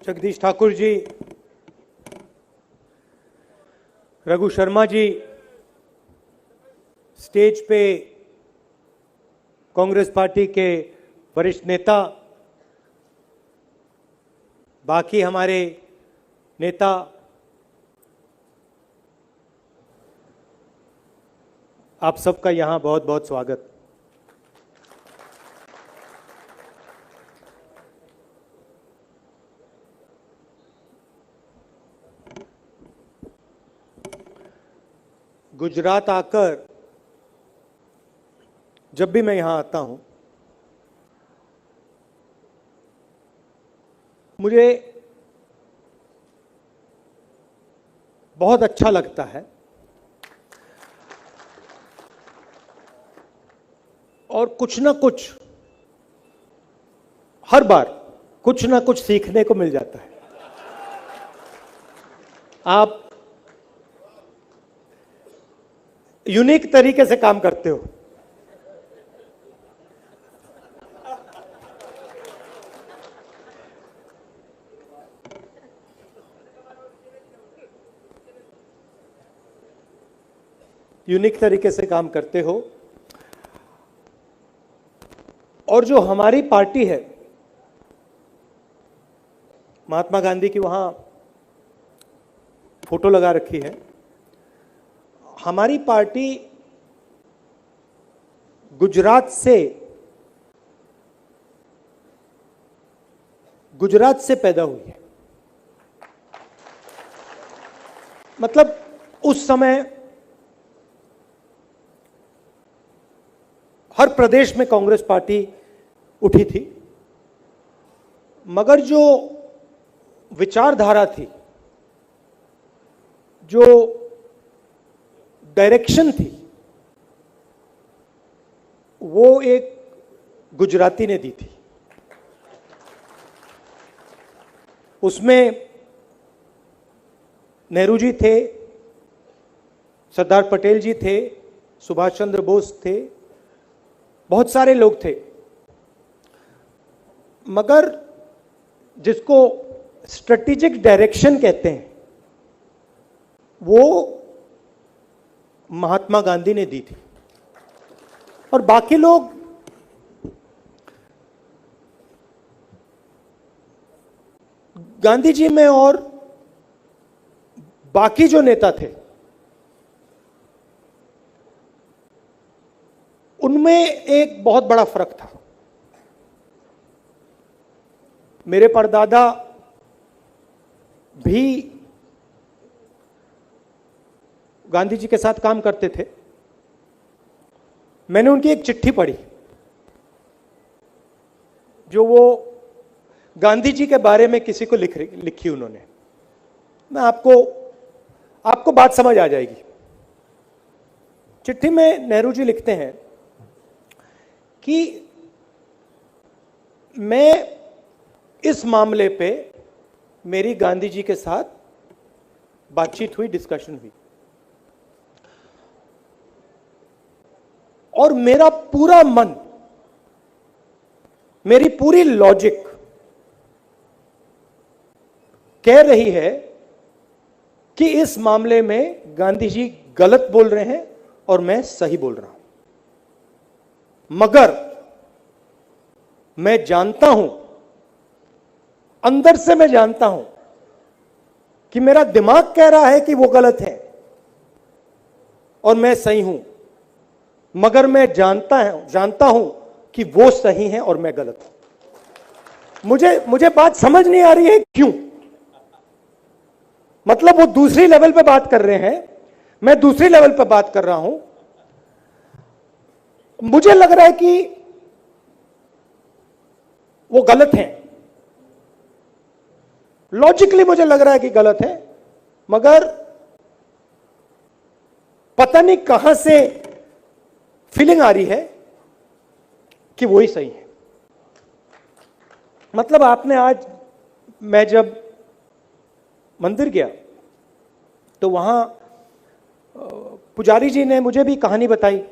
Jagdish Thakur ji, Raghu Sharma ji, stage पे Congress party के वरिष्ठ नेता, बाकी हमारे नेता, आप सबका यहां बहुत बहुत स्वागत। गुजरात आकर जब भी मैं यहां आता हूं, मुझे बहुत अच्छा लगता है और कुछ ना कुछ, हर बार कुछ ना कुछ सीखने को मिल जाता है। आप यूनिक तरीके से काम करते हो। यूनिक तरीके से काम करते हो और जो हमारी पार्टी है, महात्मा गांधी की वहां फोटो लगा रखी है। हमारी पार्टी गुजरात से पैदा हुई है। मतलब उस समय हर प्रदेश में कांग्रेस पार्टी उठी थी, मगर जो विचारधारा थी, जो डायरेक्शन थी, वो एक गुजराती ने दी थी। उसमें नेहरू जी थे, सरदार पटेल जी थे, सुभाष चंद्र बोस थे, बहुत सारे लोग थे, मगर जिसको स्ट्रेटेजिक डायरेक्शन कहते हैं, वो महात्मा गांधी ने दी थी। और बाकी लोग गांधी जी में और बाकी जो नेता थे, उनमें एक बहुत बड़ा फर्क था। मेरे परदादा भी गांधी जी के साथ काम करते थे। मैंने उनकी एक चिट्ठी पढ़ी, जो वो गांधी जी के बारे में किसी को लिखी उन्होंने। मैं आपको बात समझ आ जाएगी। चिट्ठी में नेहरू जी लिखते हैं कि मैं इस मामले पे मेरी गांधी जी के साथ बातचीत हुई, डिस्कशन हुई, और मेरा पूरा मन, मेरी पूरी लॉजिक कह रही है कि इस मामले में गांधी जी गलत बोल रहे हैं और मैं सही बोल रहा हूं। मगर मैं जानता हूं, अंदर से मैं जानता हूं कि मेरा दिमाग कह रहा है कि वो गलत है और मैं सही हूं, मगर मैं जानता हूं कि वो सही है और मैं गलत हूं। मुझे बात समझ नहीं आ रही है क्यों। मतलब वो दूसरी लेवल पे बात कर रहे हैं, मैं दूसरी लेवल पे बात कर रहा हूं। मुझे लग रहा है कि वो गलत है, लॉजिकली मुझे लग रहा है कि गलत है, मगर पता नहीं कहां से फीलिंग आ रही है कि वही सही है। मतलब आपने आज, मैं जब मंदिर गया तो वहां पुजारी जी ने मुझे भी कहानी बताई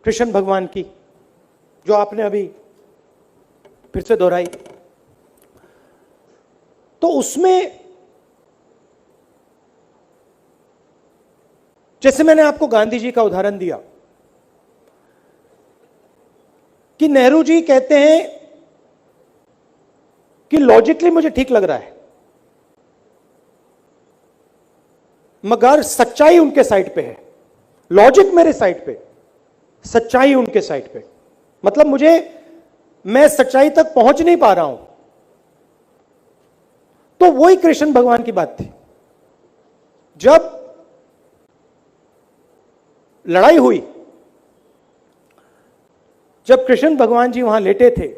कृष्ण भगवान की, जो आपने अभी फिर से दोहराई। तो उसमें जैसे मैंने आपको गांधी जी का उदाहरण दिया कि नेहरू जी कहते हैं कि लॉजिकली मुझे ठीक लग रहा है, मगर सच्चाई उनके साइड पे है। लॉजिक मेरे साइड पे, सच्चाई उनके साइड पे। मतलब मैं सच्चाई तक पहुंच नहीं पा रहा हूं। तो वही कृष्ण भगवान की बात थी। जब लड़ाई हुई, जब कृष्ण भगवान जी वहां लेटे थे,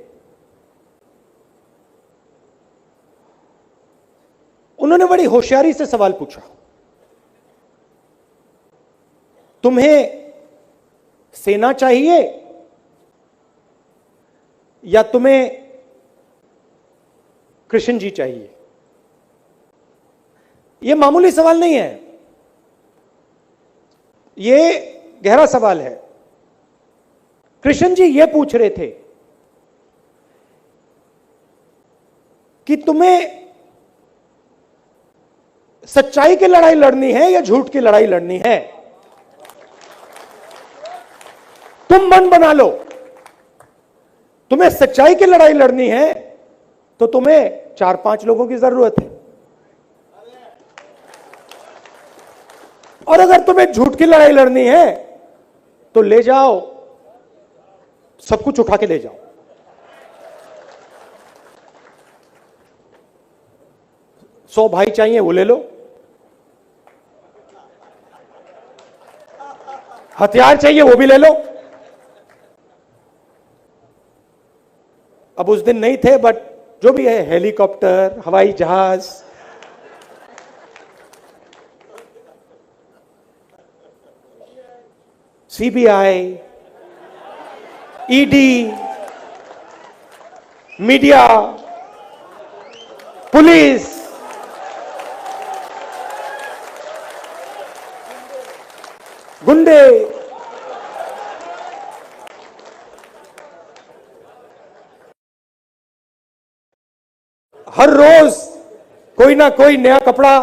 उन्होंने बड़ी होशियारी से सवाल पूछा, तुम्हें सेना चाहिए या तुम्हें कृष्ण जी चाहिए? यह मामूली सवाल नहीं है, यह गहरा सवाल है। कृष्ण जी यह पूछ रहे थे कि तुम्हें सच्चाई की लड़ाई लड़नी है या झूठ की लड़ाई लड़नी है? तुम मन बना लो। तुम्हें सच्चाई की लड़ाई लड़नी है तो तुम्हें 4-5 लोगों की जरूरत है, और अगर तुम्हें झूठ की लड़ाई लड़नी है तो ले जाओ, सब कुछ उठा के ले जाओ। सौ भाई चाहिए वो ले लो, हथियार चाहिए वो भी ले लो। अब उस दिन नहीं थे, बट जो भी है, हेलीकॉप्टर, हवाई जहाज, सीबीआई, ईडी, मीडिया, पुलिस, गुंडे, हर रोज कोई ना कोई नया कपड़ा।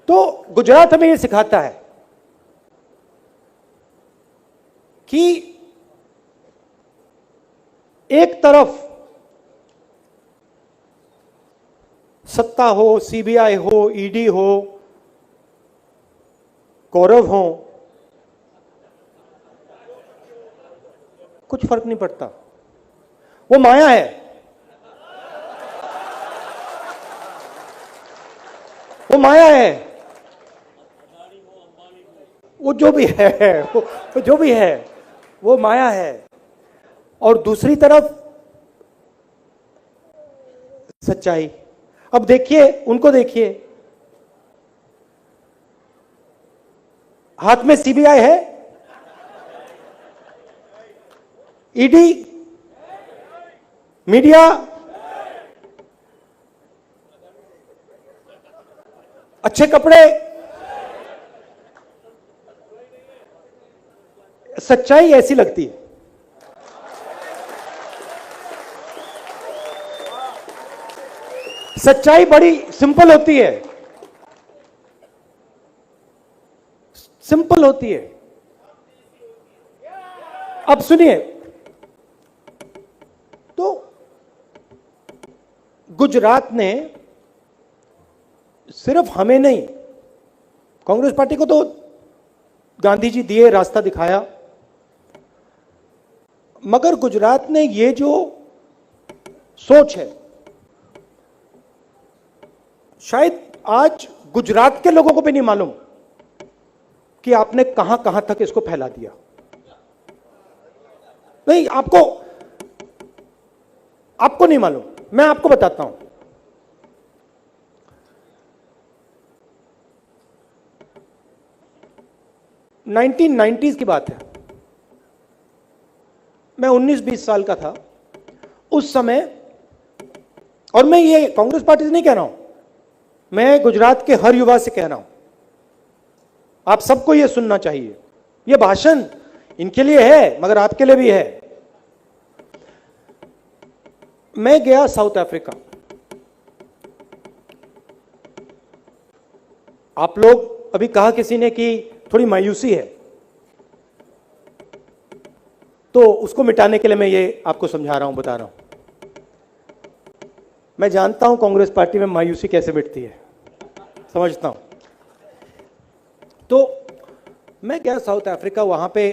तो गुजरात हमें यह सिखाता है कि एक तरफ सत्ता हो, सीबीआई हो, ईडी हो, कौरव हो, कुछ फर्क नहीं पड़ता, वो माया है। वो माया है, वो जो भी है, वो जो भी है वो माया है। और दूसरी तरफ सच्चाई। अब देखिए, उनको देखिए, हाथ में सीबीआई है, ईडी, मीडिया, अच्छे कपड़े, सच्चाई ऐसी लगती है। सच्चाई बड़ी सिंपल होती है, सिंपल होती है। अब सुनिए, तो गुजरात ने सिर्फ हमें नहीं, कांग्रेस पार्टी को तो गांधी जी दिए, रास्ता दिखाया, मगर गुजरात ने ये जो सोच है, शायद आज गुजरात के लोगों को भी नहीं मालूम कि आपने कहां कहां तक इसको फैला दिया। नहीं, आपको नहीं मालूम, मैं आपको बताता हूं। नाइनटीन 1990s की बात है, मैं 19-20 साल का था उस समय, और मैं ये कांग्रेस पार्टी से नहीं कह रहा हूं, मैं गुजरात के हर युवा से कह रहा हूं, आप सबको यह सुनना चाहिए। यह भाषण इनके लिए है मगर आपके लिए भी है। मैं गया साउथ अफ्रीका। आप लोग अभी कहा किसी ने कि थोड़ी मायूसी है, तो उसको मिटाने के लिए मैं ये आपको समझा रहा हूं, बता रहा हूं। मैं जानता हूं कांग्रेस पार्टी में मायूसी कैसे मिटती है, समझता हूं। तो मैं गया साउथ अफ्रीका, वहां पे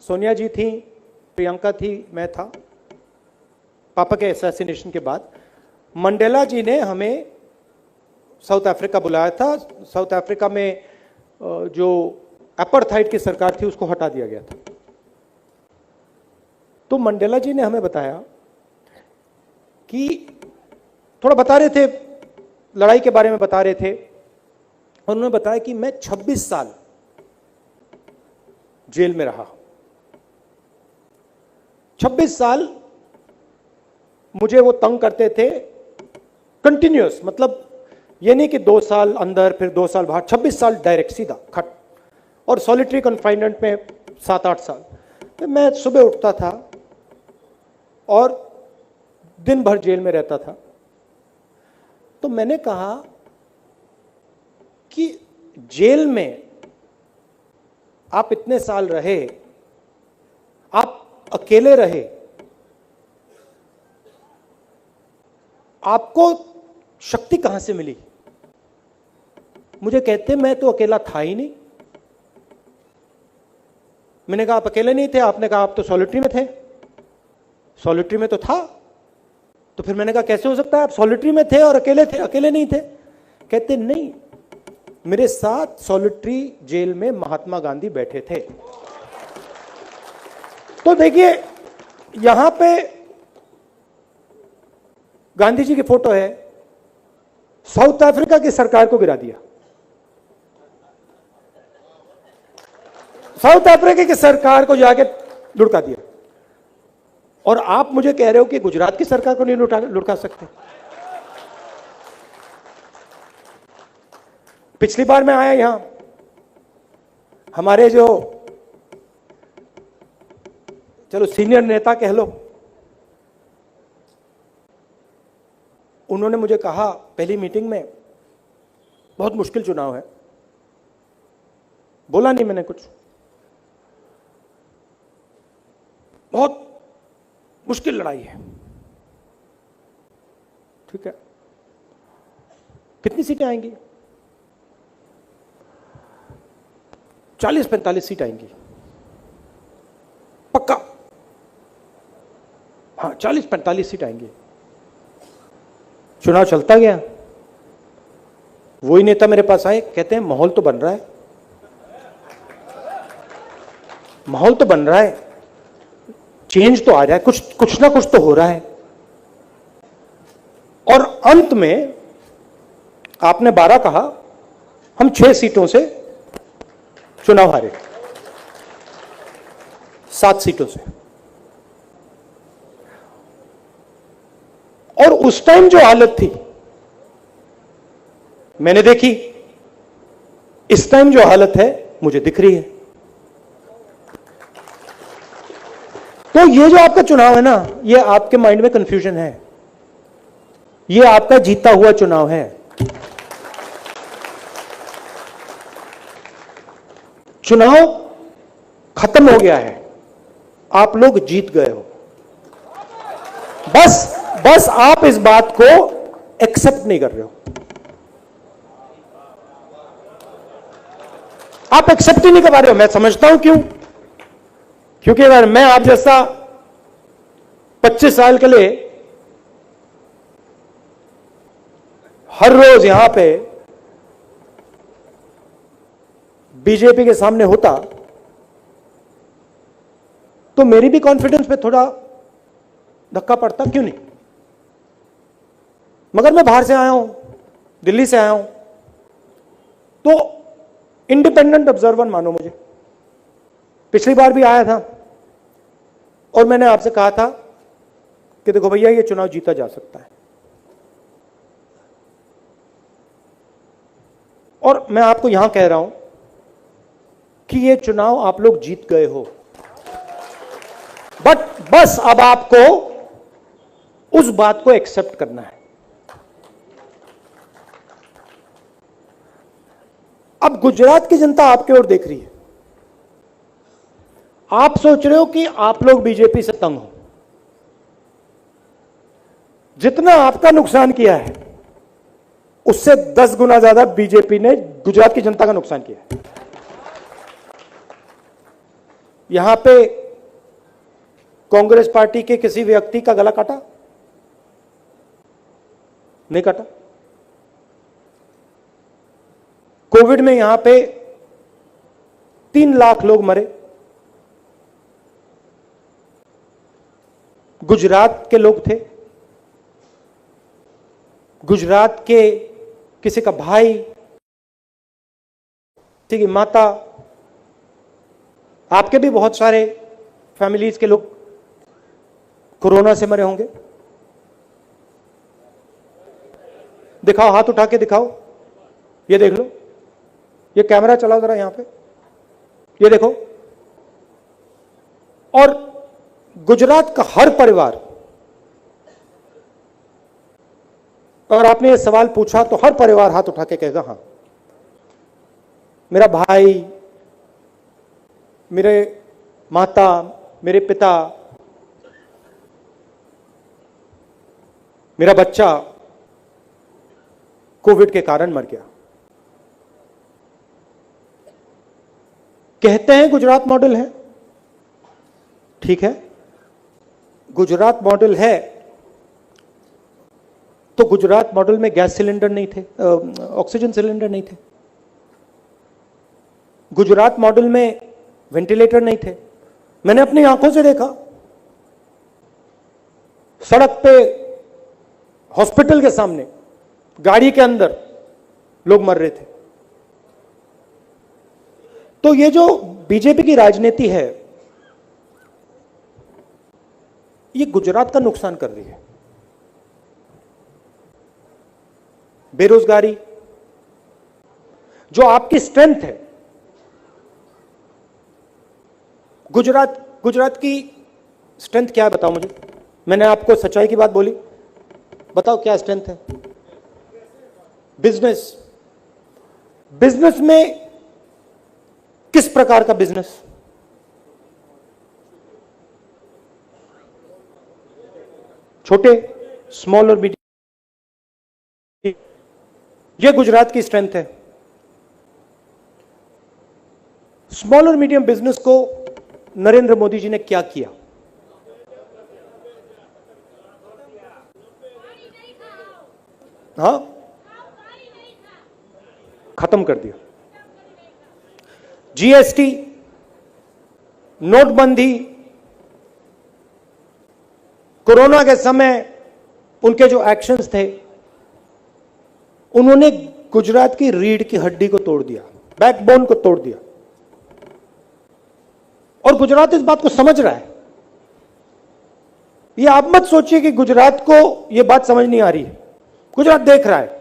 सोनिया जी थी, प्रियंका थी, मैं था। पापा के असैसिनेशन के बाद मंडेला जी ने हमें साउथ अफ्रीका बुलाया था। साउथ अफ्रीका में जो अपार्थाइड की सरकार थी उसको हटा दिया गया था। तो मंडेला जी ने हमें बताया कि थोड़ा बता रहे थे, लड़ाई के बारे में बता रहे थे, और उन्होंने बताया कि मैं 26 साल जेल में रहा। 26 साल मुझे वो तंग करते थे, कंटिन्यूअस, मतलब ये नहीं कि 2 साल अंदर फिर 2 साल बाहर, 26 साल डायरेक्ट सीधा खट, और सॉलिटरी कन्फाइनमेंट में 7-8 साल। तो मैं सुबह उठता था और दिन भर जेल में रहता था। तो मैंने कहा कि जेल में आप इतने साल रहे, आप अकेले रहे, आपको शक्ति कहां से मिली? मुझे कहते मैं तो अकेला था ही नहीं। मैंने कहा आप अकेले नहीं थे। आपने कहा आप तो सॉलिटरी में थे। सॉलिटरी में तो था। तो फिर मैंने कहा कैसे हो सकता है, आप सॉलिटरी में थे और अकेले थे? अकेले नहीं थे। कहते नहीं, मेरे साथ सॉलिटरी जेल में महात्मा गांधी बैठे थे। तो देखिए यहां पे गांधी जी की फोटो है। साउथ अफ्रीका की सरकार को गिरा दिया। साउथ अफ्रीका की सरकार को जाके लुढ़का दिया। और आप मुझे कह रहे हो कि गुजरात की सरकार को नहीं लुढ़का सकते? पिछली बार मैं आया यहां, हमारे जो चलो सीनियर नेता कह लो, उन्होंने मुझे कहा पहली मीटिंग में, बहुत मुश्किल चुनाव है। बोला नहीं मैंने कुछ, बहुत मुश्किल लड़ाई है। ठीक है, कितनी सीटें आएंगी? 40-45 सीट आएंगी पक्का। हाँ, 40-45 सीट आएंगी। चुनाव चलता गया, वही नेता मेरे पास आए, कहते हैं माहौल तो बन रहा है, माहौल तो बन रहा है, चेंज तो आ रहा है, कुछ ना कुछ तो हो रहा है। और अंत में आपने 12 कहा, हम 6 सीटों से चुनाव हारे, 7 सीटों से। और उस टाइम जो हालत थी मैंने देखी, इस टाइम जो हालत है मुझे दिख रही है। तो ये जो आपका चुनाव है ना, ये आपके माइंड में कंफ्यूजन है, ये आपका जीता हुआ चुनाव है। चुनाव खत्म हो गया है, आप लोग जीत गए हो। बस आप इस बात को एक्सेप्ट नहीं कर रहे हो। आप एक्सेप्ट ही नहीं कर पा रहे हो। मैं समझता हूं क्यों, क्योंकि अगर मैं आप जैसा 25 साल के लिए हर रोज यहां पे बीजेपी के सामने होता तो मेरी भी कॉन्फिडेंस पे थोड़ा धक्का पड़ता, क्यों नहीं? मगर मैं बाहर से आया हूं, दिल्ली से आया हूं, तो इंडिपेंडेंट ऑब्जर्वर मानो मुझे। पिछली बार भी आया था और मैंने आपसे कहा था कि देखो भैया, ये चुनाव जीता जा सकता है। और मैं आपको यहां कह रहा हूं कि ये चुनाव आप लोग जीत गए हो, बट बस अब आपको उस बात को एक्सेप्ट करना है। अब गुजरात की जनता आपकी ओर देख रही है। आप सोच रहे हो कि आप लोग बीजेपी से तंग हो। जितना आपका नुकसान किया है उससे 10 गुना ज्यादा बीजेपी ने गुजरात की जनता का नुकसान किया है। यहां पे कांग्रेस पार्टी के किसी व्यक्ति का गला काटा? नहीं काटा। कोविड में यहां पे 3 लाख लोग मरे, गुजरात के लोग थे। गुजरात के किसी का भाई, किसी की माता, आपके भी बहुत सारे फैमिलीज के लोग कोरोना से मरे होंगे। दिखाओ, हाथ उठा के दिखाओ, ये देख लो, ये कैमरा चलाओ जरा यहां पे, ये देखो। और गुजरात का हर परिवार, अगर आपने ये सवाल पूछा तो हर परिवार हाथ उठा के कहेगा हां, मेरा भाई, मेरे माता, मेरे पिता, मेरा बच्चा कोविड के कारण मर गया। कहते हैं गुजरात मॉडल है, ठीक है, गुजरात मॉडल है, तो गुजरात मॉडल में गैस सिलेंडर नहीं थे, ऑक्सीजन सिलेंडर नहीं थे। गुजरात मॉडल में वेंटिलेटर नहीं थे। मैंने अपनी आंखों से देखा, सड़क पे, हॉस्पिटल के सामने, गाड़ी के अंदर लोग मर रहे थे। तो ये जो बीजेपी की राजनीति है, ये गुजरात का नुकसान कर रही है। बेरोजगारी, जो आपकी स्ट्रेंथ है, गुजरात की स्ट्रेंथ क्या है बताओ मुझे। मैंने आपको सच्चाई की बात बोली, बताओ क्या स्ट्रेंथ है। बिजनेस, बिजनेस में किस प्रकार का बिजनेस? छोटे, स्मॉल और मीडियम, ये गुजरात की स्ट्रेंथ है। स्मॉल और मीडियम बिजनेस को नरेंद्र मोदी जी ने क्या किया? हाँ, खत्म कर दिया। जीएसटी, नोटबंदी, कोरोना के समय उनके जो एक्शंस थे, उन्होंने गुजरात की रीढ़ की हड्डी को तोड़ दिया, बैकबोन को तोड़ दिया। और गुजरात इस बात को समझ रहा है। ये आप मत सोचिए कि गुजरात को यह बात समझ नहीं आ रही है। गुजरात देख रहा है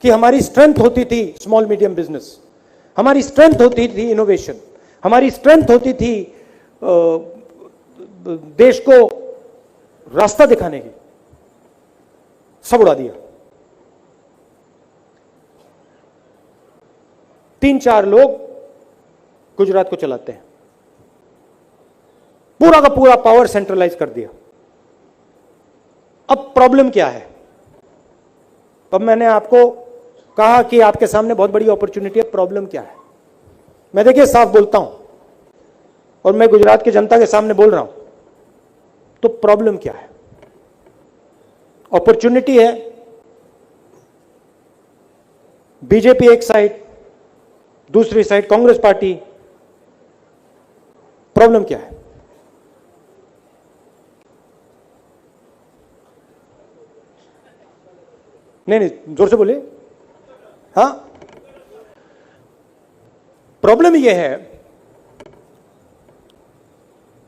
कि हमारी स्ट्रेंथ होती थी स्मॉल मीडियम बिजनेस, हमारी स्ट्रेंथ होती थी इनोवेशन, हमारी स्ट्रेंथ होती थी देश को रास्ता दिखाने की, सब उड़ा दिया। 3-4 लोग गुजरात को चलाते हैं, पूरा का पूरा पावर सेंट्रलाइज कर दिया। अब प्रॉब्लम क्या है? अब मैंने आपको कहा कि आपके सामने बहुत बड़ी अपॉर्चुनिटी है। प्रॉब्लम क्या है? मैं देखिए साफ बोलता हूं और मैं गुजरात की जनता के सामने बोल रहा हूं, तो प्रॉब्लम क्या है? अपॉर्चुनिटी है बीजेपी एक साइड, दूसरी साइड कांग्रेस पार्टी। प्रॉब्लम क्या है? नहीं, जोर से बोलिए। हाँ, प्रॉब्लम यह है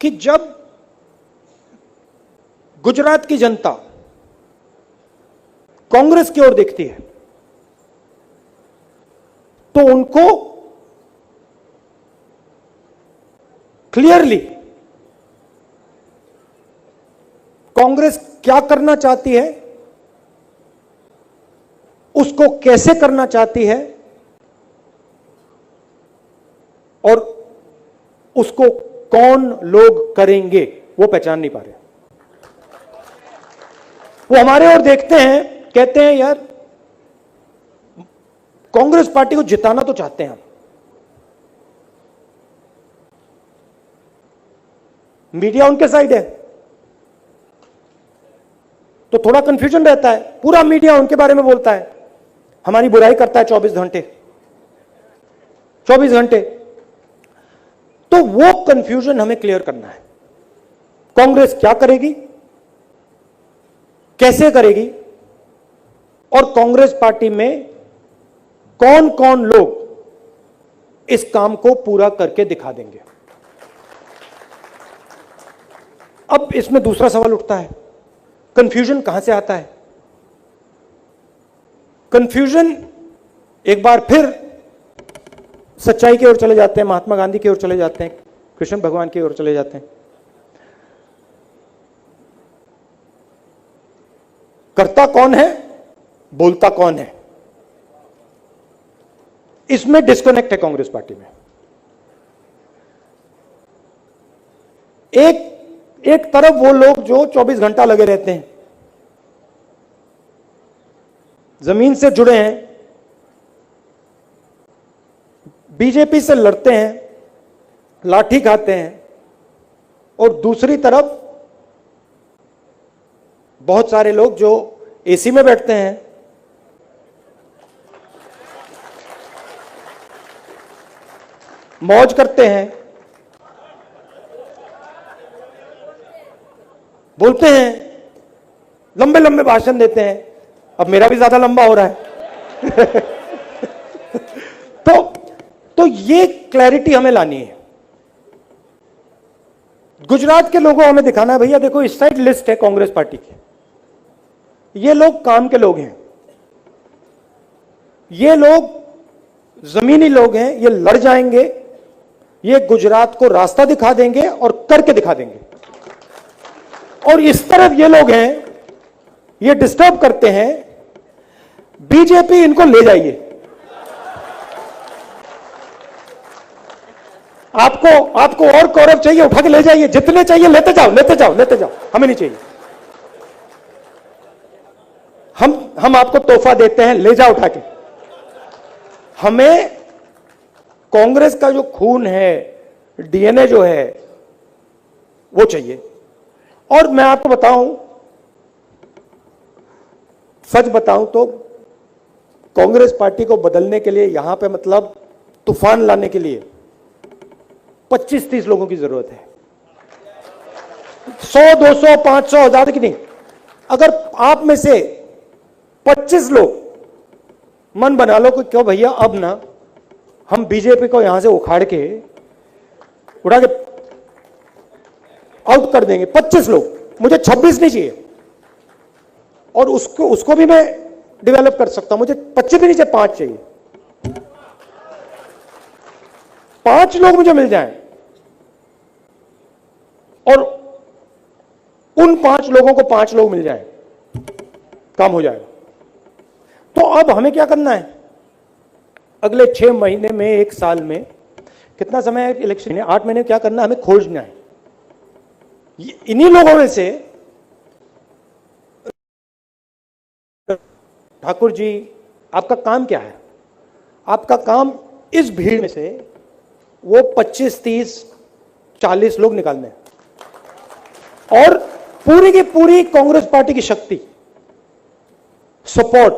कि जब गुजरात की जनता कांग्रेस की ओर देखती है तो उनको क्लियरली कांग्रेस क्या करना चाहती है, उसको कैसे करना चाहती है और उसको कौन लोग करेंगे वो पहचान नहीं पा रहे। वो हमारे और देखते हैं, कहते हैं यार कांग्रेस पार्टी को जिताना तो चाहते हैं हम, मीडिया उनके साइड है तो थोड़ा कंफ्यूजन रहता है, पूरा मीडिया उनके बारे में बोलता है, हमारी बुराई करता है 24 घंटे। तो वो कंफ्यूजन हमें क्लियर करना है। कांग्रेस क्या करेगी, कैसे करेगी और कांग्रेस पार्टी में कौन कौन लोग इस काम को पूरा करके दिखा देंगे। अब इसमें दूसरा सवाल उठता है, कंफ्यूजन कहां से आता है। कंफ्यूजन एक बार फिर सच्चाई की ओर चले जाते हैं, महात्मा गांधी की ओर चले जाते हैं, कृष्ण भगवान की ओर चले जाते हैं। करता कौन है, बोलता कौन है, इसमें डिस्कनेक्ट है कांग्रेस पार्टी में। एक तरफ वो लोग जो 24 घंटा लगे रहते हैं, जमीन से जुड़े हैं, बीजेपी से लड़ते हैं, लाठी खाते हैं, और दूसरी तरफ बहुत सारे लोग जो एसी में बैठते हैं, मौज करते हैं, बोलते हैं, लंबे लंबे भाषण देते हैं। अब मेरा भी ज्यादा लंबा हो रहा है। तो ये क्लैरिटी हमें लानी है। गुजरात के लोगों को हमें दिखाना है, भैया देखो इस साइड लिस्ट है कांग्रेस पार्टी की, ये लोग काम के लोग हैं, ये लोग जमीनी लोग हैं, ये लड़ जाएंगे, ये गुजरात को रास्ता दिखा देंगे और करके दिखा देंगे। और इस तरफ ये लोग हैं, ये डिस्टर्ब करते हैं, बीजेपी इनको ले जाइए। आपको और कौरव चाहिए, उठा के ले जाइए, जितने चाहिए लेते जाओ, हमें नहीं चाहिए। हम आपको तोहफा देते हैं, ले जाओ उठा के। हमें कांग्रेस का जो खून है, डीएनए जो है, वो चाहिए। और मैं आपको बताऊं, सच बताऊं तो कांग्रेस पार्टी को बदलने के लिए, यहां पे मतलब तूफान लाने के लिए 25-30 लोगों की जरूरत है। 100, 200, 500, 1000 की नहीं। अगर आप में से 25 लोग मन बना लो कि क्यों भैया अब ना हम बीजेपी को यहां से उठा के आउट कर देंगे, 25 लोग, मुझे 26 नहीं चाहिए, और उसको भी मैं डेवलप कर सकता हूं, मुझे 25 भी नहीं चाहिए, 5 चाहिए। 5 लोग मुझे मिल जाएं और उन 5 लोगों को 5 लोग मिल जाएं, काम हो जाएगा। तो अब हमें क्या करना है, अगले 6 महीने में, 1 साल में, कितना समय है इलेक्शन है, 8 महीने, क्या करना है, हमें खोजना है। इन्हीं लोगों में से ठाकुर जी, आपका काम क्या है? आपका काम इस भीड़ में से वो 25, 30, 40 लोग निकालने हैं और पूरी की पूरी कांग्रेस पार्टी की शक्ति, सपोर्ट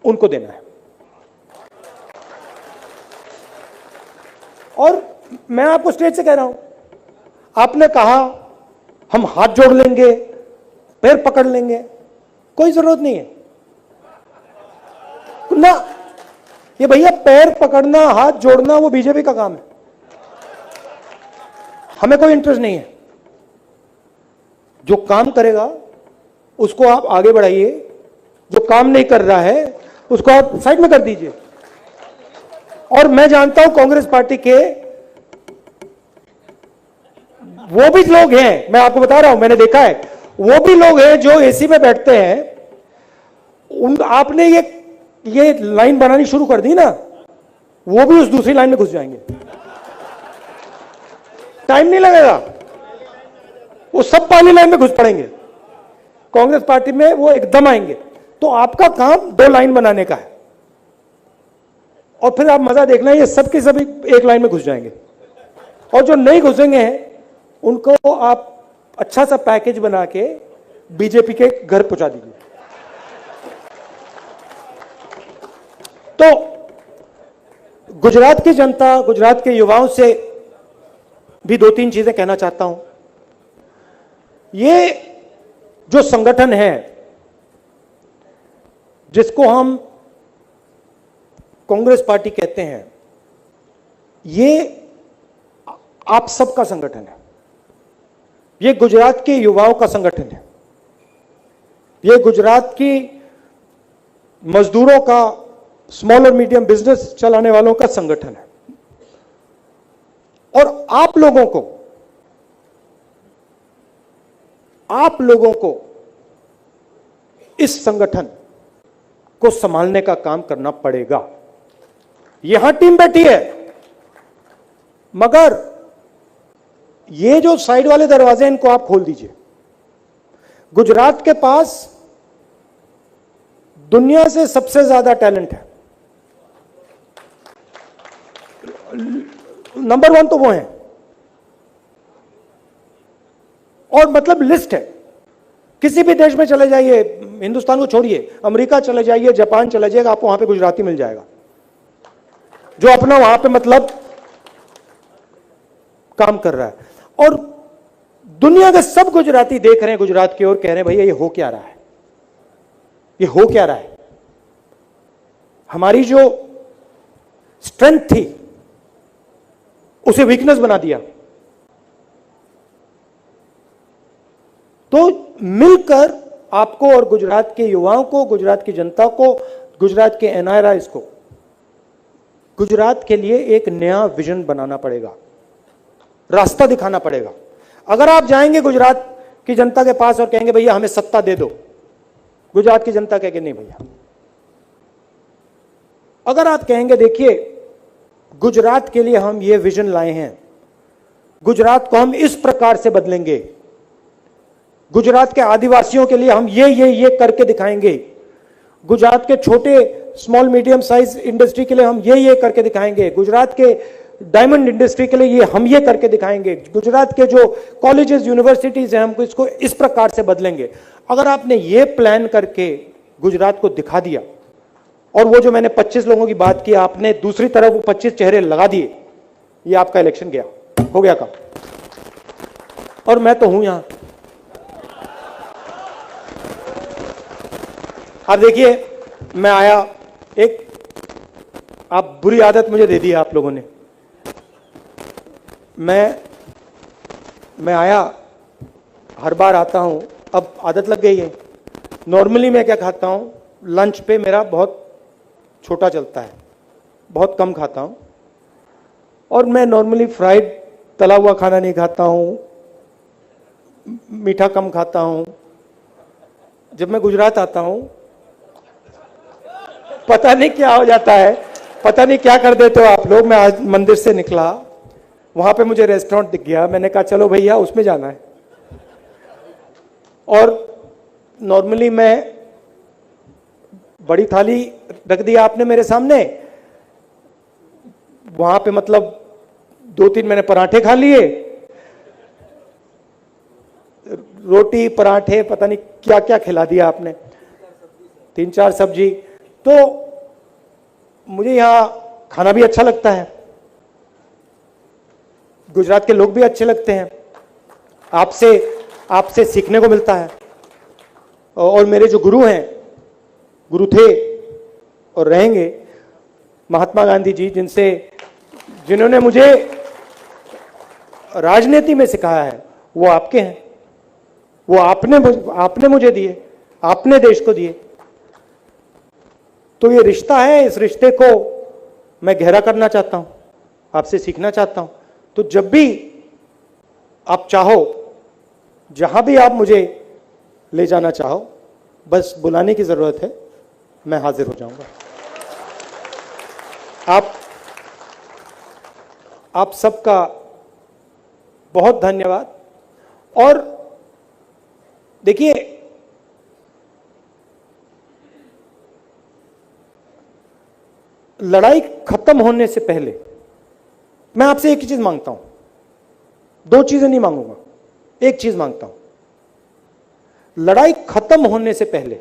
उनको देना है। और मैं आपको स्टेज से कह रहा हूं, आपने कहा हम हाथ जोड़ लेंगे, पैर पकड़ लेंगे, कोई जरूरत नहीं है ना। ये भैया पैर पकड़ना, हाथ जोड़ना, वो बीजेपी का काम है, हमें कोई इंटरेस्ट नहीं है। जो काम करेगा उसको आप आगे बढ़ाइए, जो काम नहीं कर रहा है उसको आप साइड में कर दीजिए। और मैं जानता हूं कांग्रेस पार्टी के वो भी लोग हैं, मैं आपको बता रहा हूं, मैंने देखा है, वो भी लोग हैं जो एसी में बैठते हैं। उन आपने ये लाइन बनानी शुरू कर दी ना, वो भी उस दूसरी लाइन में घुस जाएंगे, टाइम नहीं लगेगा, वो सब पहली लाइन में घुस पड़ेंगे। कांग्रेस पार्टी में वो एकदम आएंगे। तो आपका काम 2 लाइन बनाने का है, और फिर आप मजा देखना, ये सब के सभी एक लाइन में घुस जाएंगे, और जो नहीं घुसेंगे हैं उनको आप अच्छा सा पैकेज बना के बीजेपी के घर पहुंचा दीजिए। तो गुजरात की जनता, गुजरात के युवाओं से भी 2-3 चीजें कहना चाहता हूं। ये जो संगठन है जिसको हम कांग्रेस पार्टी कहते हैं, ये आप सबका संगठन है, ये गुजरात के युवाओं का संगठन है, ये गुजरात की मजदूरों का, स्मॉल और मीडियम बिजनेस चलाने वालों का संगठन है। और आप लोगों को इस संगठन को संभालने का काम करना पड़ेगा। यहां टीम बैठी है, मगर ये जो साइड वाले दरवाजे हैं, इनको आप खोल दीजिए। गुजरात के पास दुनिया से सबसे ज्यादा टैलेंट है, नंबर 1 तो वो है, और मतलब लिस्ट है। किसी भी देश में चले जाइए, हिंदुस्तान को छोड़िए, अमेरिका चले जाइए, जापान चले जाइएगा, आपको वहां पे गुजराती मिल जाएगा जो अपना वहां पे मतलब काम कर रहा है। और दुनिया के सब गुजराती देख रहे हैं गुजरात की ओर, कह रहे हैं भैया ये हो क्या रहा है, ये हो क्या रहा है। हमारी जो स्ट्रेंथ थी उसे वीकनेस बना दिया। तो मिलकर आपको और गुजरात के युवाओं को, गुजरात की जनता को, गुजरात के एनआरआईज को गुजरात के लिए एक नया विजन बनाना पड़ेगा, रास्ता दिखाना पड़ेगा। अगर आप जाएंगे गुजरात की जनता के पास और कहेंगे भैया हमें सत्ता दे दो, गुजरात की जनता कहेगी नहीं भैया। अगर आप कहेंगे देखिए गुजरात के लिए हम ये विजन लाए हैं, गुजरात को हम इस प्रकार से बदलेंगे, गुजरात के आदिवासियों के लिए हम ये करके दिखाएंगे, गुजरात के छोटे स्मॉल मीडियम साइज इंडस्ट्री के लिए हम ये करके दिखाएंगे, गुजरात के डायमंड इंडस्ट्री के लिए हम ये करके दिखाएंगे, गुजरात के जो कॉलेजेस यूनिवर्सिटीज हैं हम इसको इस प्रकार से बदलेंगे। अगर आपने ये प्लान करके गुजरात को दिखा दिया, और वो जो मैंने 25 लोगों की बात की, आपने दूसरी तरफ वो 25 चेहरे लगा दिए, ये आपका इलेक्शन गया, हो गया काम। और मैं तो हूं यहां। आप देखिए, मैं आया, एक आप बुरी आदत मुझे दे दी आप लोगों ने। मैं आया, हर बार आता हूं, अब आदत लग गई है। नॉर्मली मैं क्या खाता हूं, लंच पे मेरा बहुत छोटा चलता है, बहुत कम खाता हूं, और मैं नॉर्मली फ्राइड तला हुआ खाना नहीं खाता हूं, मीठा कम खाता हूं। जब मैं गुजरात आता हूं, पता नहीं क्या हो जाता है, पता नहीं क्या कर देते हो आप लोग। मैं आज मंदिर से निकला, वहां पे मुझे रेस्टोरेंट दिख गया, मैंने कहा चलो भैया उसमें जाना है। और नॉर्मली मैं, बड़ी थाली रख दिया आपने मेरे सामने, वहां पे मतलब 2-3 मैंने पराठे खा लिए, रोटी पराठे पता नहीं क्या क्या खिला दिया आपने, 3-4 सब्जी। तो मुझे यहां खाना भी अच्छा लगता है, गुजरात के लोग भी अच्छे लगते हैं, आपसे सीखने को मिलता है। और मेरे जो गुरु हैं, गुरु थे और रहेंगे, महात्मा गांधी जी, जिन्होंने मुझे राजनीति में सिखाया है, वो आपके हैं, वो आपने मुझे दिए, आपने देश को दिए। तो ये रिश्ता है, इस रिश्ते को मैं गहरा करना चाहता हूं, आपसे सीखना चाहता हूं। तो जब भी आप चाहो, जहां भी आप मुझे ले जाना चाहो, बस बुलाने की जरूरत है, मैं हाजिर हो जाऊंगा। आप सबका बहुत धन्यवाद। और देखिए, लड़ाई खत्म होने से पहले मैं आपसे एक ही चीज मांगता हूं, दो चीजें नहीं मांगूंगा, एक चीज मांगता हूं। लड़ाई खत्म होने से पहले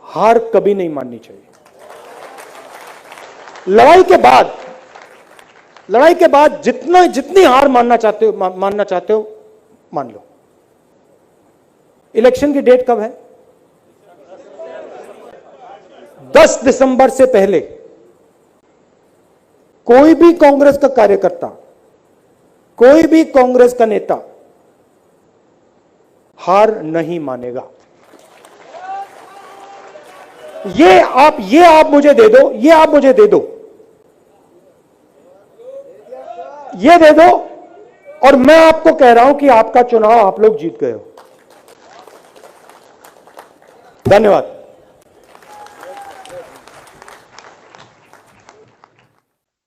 हार कभी नहीं माननी चाहिए। लड़ाई के बाद जितनी हार मानना चाहते हो मान लो। इलेक्शन की डेट कब है? 10 दिसंबर से पहले कोई भी कांग्रेस का कार्यकर्ता, कोई भी कांग्रेस का नेता हार नहीं मानेगा। ये आप मुझे दे दो, ये आप मुझे दे दो, ये दे दो, और मैं आपको कह रहा हूं कि आपका चुनाव आप लोग जीत गए हो। धन्यवाद।